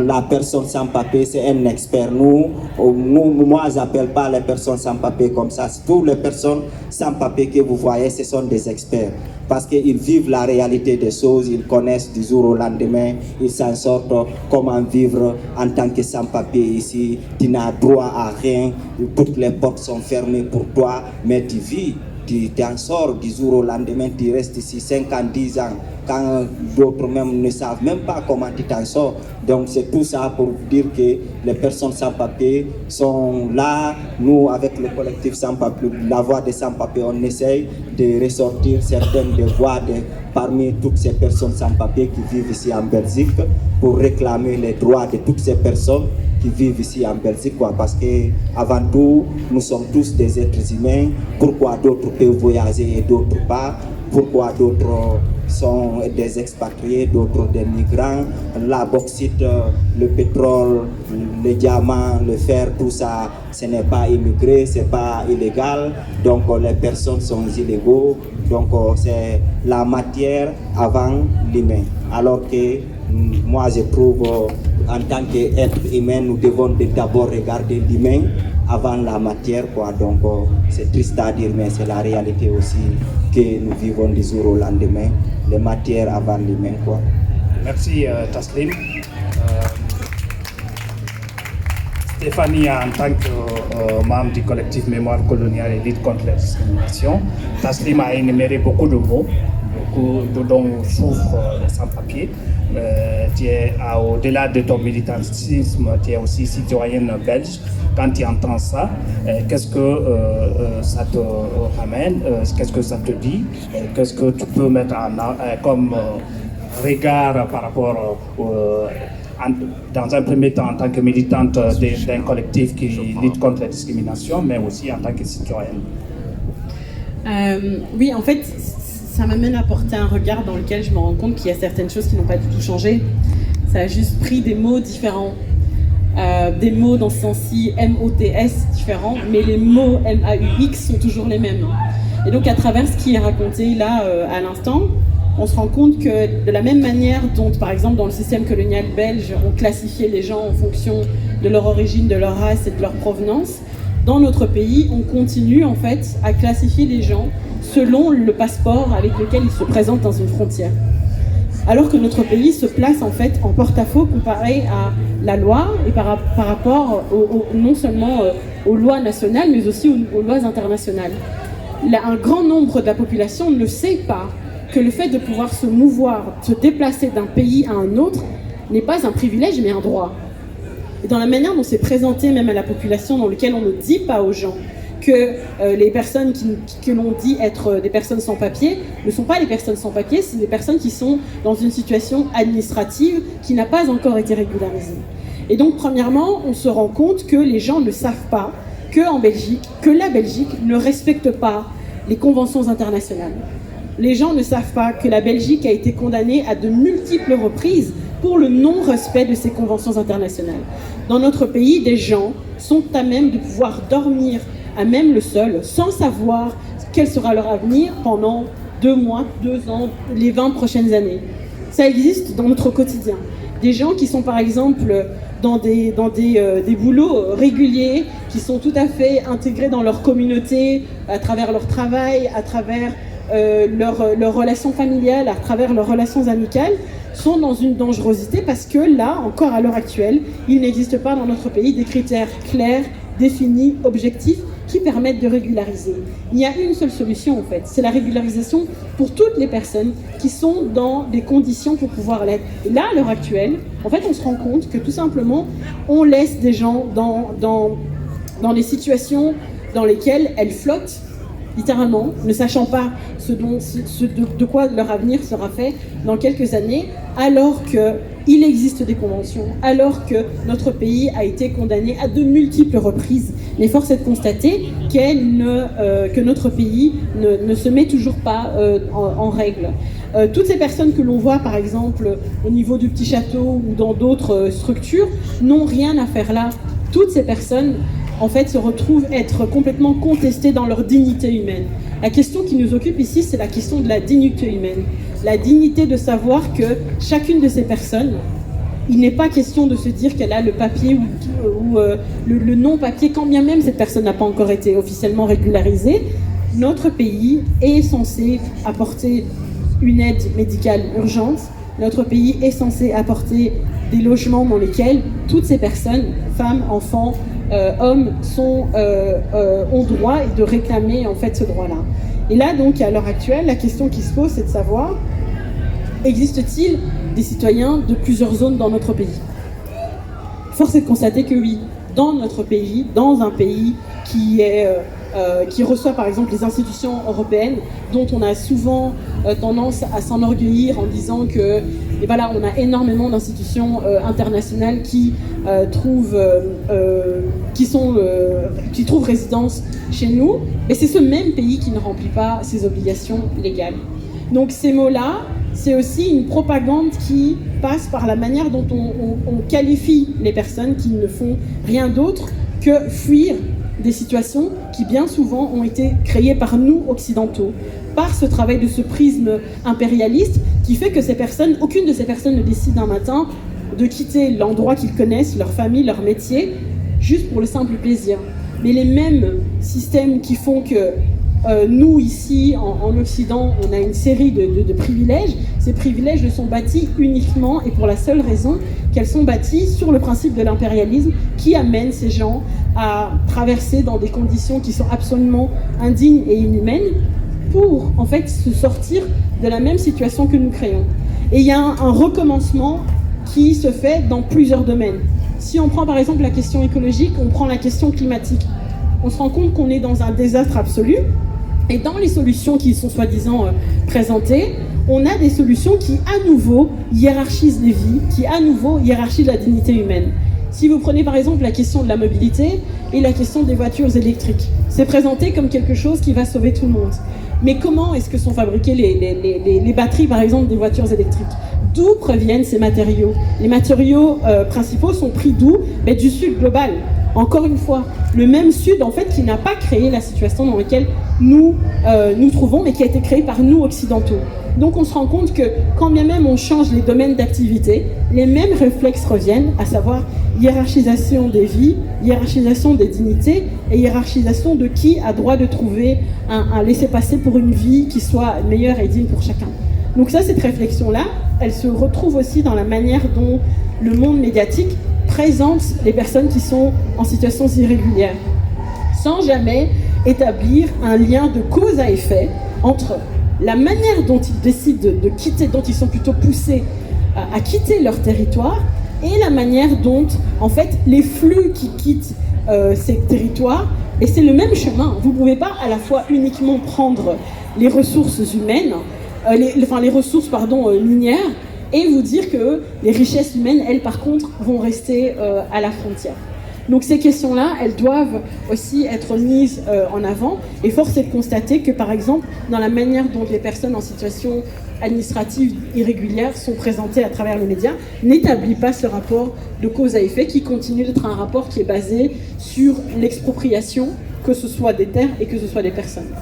la personne sans papier, c'est un expert. Moi, je n'appelle pas les personnes sans papier comme ça. Toutes les personnes sans papier que vous voyez, ce sont des experts. Parce qu'ils vivent la réalité des choses, ils connaissent du jour au lendemain, ils s'en sortent, comment vivre en tant que sans-papier ici. Tu n'as droit à rien, toutes les portes sont fermées pour toi, mais tu vis. Tu t'en sors du jour au lendemain, tu restes ici 5 ans, 10 ans, quand d'autres même ne savent même pas comment tu t'en sors. Donc c'est tout ça pour dire que les personnes sans papier sont là. Nous, avec le collectif sans papier, la voix des sans papiers, on essaye de ressortir certaines des voix parmi toutes ces personnes sans papier qui vivent ici en Belgique pour réclamer les droits de toutes ces personnes qui vivent ici en Belgique, parce que avant tout, nous sommes tous des êtres humains. Pourquoi d'autres peuvent voyager et d'autres pas? Pourquoi d'autres sont des expatriés, d'autres des migrants? La bauxite, le pétrole, le diamant, le fer, tout ça, ce n'est pas immigré, c'est pas illégal. Donc les personnes sont illégaux. Donc c'est la matière avant l'humain. Alors que moi je trouve en tant qu'être humain, nous devons d'abord regarder l'humain avant la matière, Donc c'est triste à dire, mais c'est la réalité aussi que nous vivons du jour au lendemain. Les matières avant l'humain, Merci Taslim. Stéphanie, en tant que membre du collectif Mémoire coloniale et lutte contre la discrimination, Taslim a énuméré beaucoup de mots, beaucoup dont souffrent les sans-papiers. Tu es au-delà de ton militantisme, tu es aussi citoyenne belge. Quand tu entends ça, qu'est-ce que ça te ramène, qu'est-ce que ça te dit, qu'est-ce que tu peux mettre comme regard par rapport dans un premier temps en tant que militante d'un collectif qui lutte contre la discrimination, mais aussi en tant que citoyenne? Oui, en fait, ça m'amène à porter un regard dans lequel je me rends compte qu'il y a certaines choses qui n'ont pas du tout changé. Ça a juste pris des mots différents. Des mots dans ce sens-ci, M-O-T-S différents, mais les mots M-A-U-X sont toujours les mêmes. Et donc à travers ce qui est raconté là à l'instant, on se rend compte que de la même manière dont, par exemple, dans le système colonial belge, on classifiait les gens en fonction de leur origine, de leur race et de leur provenance, dans notre pays, on continue en fait à classifier les gens selon le passeport avec lequel ils se présentent dans une frontière. Alors que notre pays se place en fait en porte-à-faux comparé à la loi et par rapport non seulement aux lois nationales mais aussi aux lois internationales. Un grand nombre de la population ne sait pas que le fait de pouvoir se mouvoir, se déplacer d'un pays à un autre n'est pas un privilège mais un droit. Et dans la manière dont c'est présenté même à la population, dans laquelle on ne dit pas aux gens que les personnes que l'on dit être des personnes sans papier ne sont pas les personnes sans papier, c'est des personnes qui sont dans une situation administrative qui n'a pas encore été régularisée. Et donc, premièrement, on se rend compte que les gens ne savent pas que la Belgique ne respecte pas les conventions internationales. Les gens ne savent pas que la Belgique a été condamnée à de multiples reprises pour le non-respect de ces conventions internationales. Dans notre pays, des gens sont à même de pouvoir dormir à même le sol, sans savoir quel sera leur avenir pendant 2 mois, 2 ans, les 20 prochaines années. Ça existe dans notre quotidien. Des gens qui sont par exemple dans des boulots réguliers, qui sont tout à fait intégrés dans leur communauté, à travers leur travail, à travers leurs relations familiales, à travers leurs relations amicales, sont dans une dangerosité parce que là, encore à l'heure actuelle, il n'existe pas dans notre pays des critères clairs, définis, objectifs, qui permettent de régulariser. Il y a une seule solution en fait, c'est la régularisation pour toutes les personnes qui sont dans des conditions pour pouvoir l'être. Et là, à l'heure actuelle, en fait, on se rend compte que tout simplement, on laisse des gens dans des situations dans lesquelles elles flottent, littéralement, ne sachant pas de quoi leur avenir sera fait dans quelques années, alors qu'il existe des conventions, alors que notre pays a été condamné à de multiples reprises. Mais force est de constater que notre pays ne se met toujours pas en règle. Toutes ces personnes que l'on voit, par exemple, au niveau du Petit Château ou dans d'autres structures, n'ont rien à faire là. Toutes ces personnes en fait, se retrouvent être complètement contestées dans leur dignité humaine. La question qui nous occupe ici, c'est la question de la dignité humaine. La dignité de savoir que chacune de ces personnes il n'est pas question de se dire qu'elle a le papier ou le non-papier, quand bien même cette personne n'a pas encore été officiellement régularisée. Notre pays est censé apporter une aide médicale urgente. Notre pays est censé apporter des logements dans lesquels toutes ces personnes, femmes, enfants, hommes, ont droit et de réclamer en fait ce droit-là. Et là, donc, à l'heure actuelle, la question qui se pose, c'est de savoir, existe-t-il des citoyens de plusieurs zones dans notre pays? Force est de constater que oui, dans notre pays, dans un pays qui reçoit par exemple les institutions européennes, dont on a souvent tendance à s'enorgueillir en disant que, et voilà, on a énormément d'institutions internationales qui trouvent résidence chez nous, et c'est ce même pays qui ne remplit pas ses obligations légales. Donc ces mots-là, c'est aussi une propagande qui passe par la manière dont on qualifie les personnes qui ne font rien d'autre que fuir des situations qui bien souvent ont été créées par nous occidentaux, par ce travail de ce prisme impérialiste qui fait que aucune de ces personnes ne décide un matin de quitter l'endroit qu'ils connaissent, leur famille, leur métier, juste pour le simple plaisir. Mais les mêmes systèmes qui font que nous, ici, en Occident, on a une série de privilèges. Ces privilèges ne sont bâtis uniquement et pour la seule raison qu'elles sont bâties sur le principe de l'impérialisme qui amène ces gens à traverser dans des conditions qui sont absolument indignes et inhumaines pour, en fait, se sortir de la même situation que nous créons. Et il y a un recommencement qui se fait dans plusieurs domaines. Si on prend par exemple la question écologique, on prend la question climatique, on se rend compte qu'on est dans un désastre absolu. Et dans les solutions qui sont soi-disant présentées, on a des solutions qui, à nouveau, hiérarchisent les vies, qui, à nouveau, hiérarchisent la dignité humaine. Si vous prenez par exemple la question de la mobilité et la question des voitures électriques, c'est présenté comme quelque chose qui va sauver tout le monde. Mais comment est-ce que sont fabriquées les batteries, par exemple, des voitures électriques? D'où proviennent ces matériaux? Les matériaux principaux sont pris d'où? Du Sud global. Encore une fois, le même Sud, en fait, qui n'a pas créé la situation dans laquelle nous trouvons, mais qui a été créée par nous, occidentaux. Donc on se rend compte que, quand bien même on change les domaines d'activité, les mêmes réflexes reviennent, à savoir hiérarchisation des vies, hiérarchisation des dignités et hiérarchisation de qui a droit de trouver un laissez-passer pour une vie qui soit meilleure et digne pour chacun. Donc ça, cette réflexion-là, elle se retrouve aussi dans la manière dont le monde médiatique présente les personnes qui sont en situation irrégulière, sans jamais établir un lien de cause à effet entre la manière dont ils décident de quitter, dont ils sont plutôt poussés à quitter leur territoire, et la manière dont, en fait, les flux qui quittent ces territoires, et c'est le même chemin. Vous ne pouvez pas à la fois uniquement prendre les ressources humaines, les ressources minières, et vous dire que les richesses humaines, elles, par contre, vont rester à la frontière. Donc ces questions-là, elles doivent aussi être mises en avant. Et force est de constater que, par exemple, dans la manière dont les personnes en situation administrative irrégulière sont présentées à travers les médias, n'établit pas ce rapport de cause à effet qui continue d'être un rapport qui est basé sur l'expropriation, que ce soit des terres et que ce soit des personnes.